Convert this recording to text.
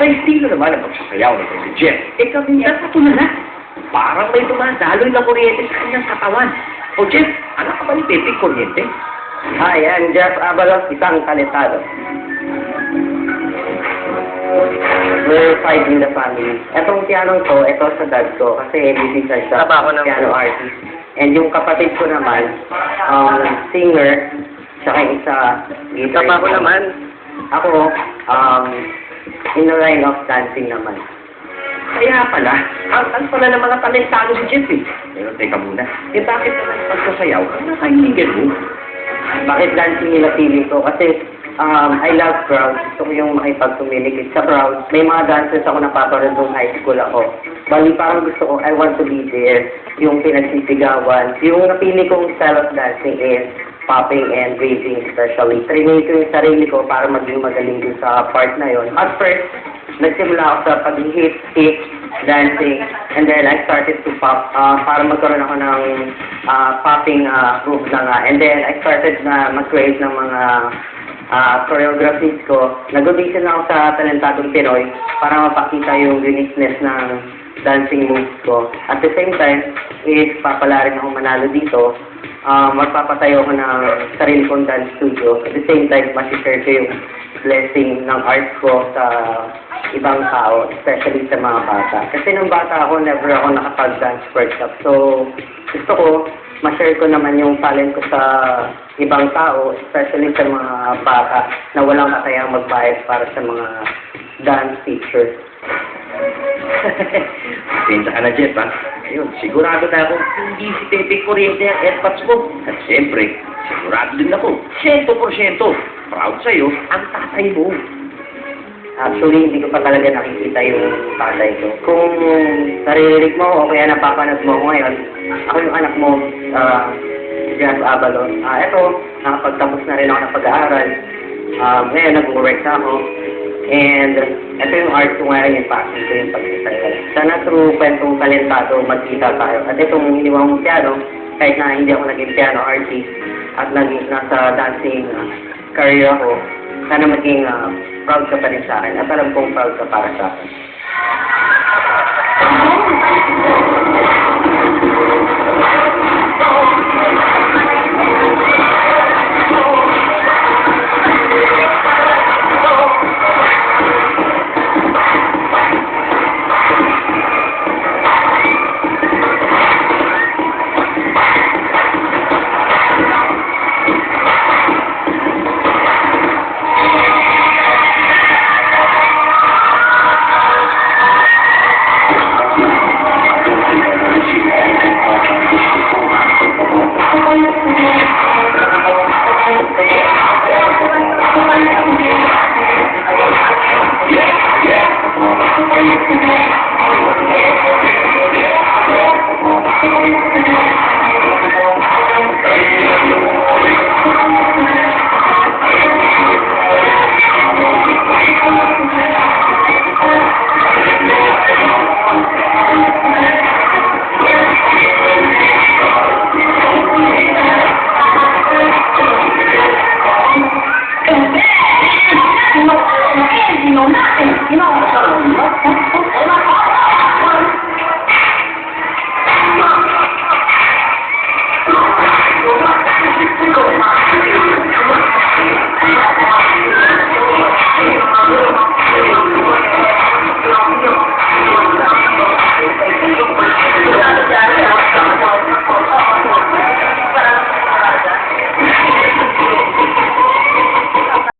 Sa estilo naman ang pagsasayaw nito si Jeff, kaminsan patulala. Parang may dumadaloy na kuryente sa kanyang katawan. O Jeff, anak ka ba ni Pepe Kuryente? Hi, I'm Jeff Avalos, isang talentado. We're five in the family. Etong piano to, ito sa dad ko, kasi musician siya, piano artist. And yung kapatid ko naman, singer, tsaka isa guitar. Tama ko naman. Ako, in the line of dancing naman. Kaya pala, ang pala ng mga talentado si Jeff eh. Pero teka muna, bakit naman pagsasayaw ang nakahilingan mo? Bakit dancing nila feeling ko? Kasi I love crowds. Gusto ko yung makipag-communicate sa crowds. May mga dancers ako napapanood nung high school ako. Bali, parang gusto ko, I want to be there. Yung pinagsisigawan. Yung napili kong style of dancing is popping and raising especially. Training ko yung sarili ko para maging magaling din sa part na yon. At first, nagsimula ako sa pag-hit, kick, dancing, and then I started to pop para magkaroon ako ng popping group na nga. And then I started na mag-create ng mga choreographies ko. Nag-audition ako sa Talentadong Pinoy para mapakita yung uniqueness ng dancing moves ko. At the same time, is papala rin ako manalo dito. Magpapatayo ko ng sarili kong dance studio. At the same time, masishare ko yung blessing ng art ko sa ibang tao, especially sa mga bata. Kasi nung bata ako, never ako nakapag-dance workshop. So, gusto ko, ma-share ko naman yung talent ko sa ibang tao, especially sa mga bata na walang kakayang magbayad para sa mga dance teachers. Pinta ka na, Jeff, ha? Ngayon, sigurado na ako, hindi si Pepe Kuryente ang airpods mo. At siyempre, sigurado din ako, 100% proud sa'yo ang tatay mo. Actually, hindi ko pa talaga nakikita yung tatay ko. Kung naririnig mo o kaya napapanood mo ngayon, ako yung anak mo, Jeff Avalos. Ito, nakapagtapos na rin ako ng pag-aaral. Ngayon, nag-work na ako. And ito yung art ko ngayon, yung passion ko, yung pagsasayaw. Sana through kwentong talentado, magkita tayo. At itong iniwang piano, kahit na hindi ako naging piano artist at nasa dancing career ako, sana maging proud ka pa rin sa akin at alam kong proud ka para sa akin. You know,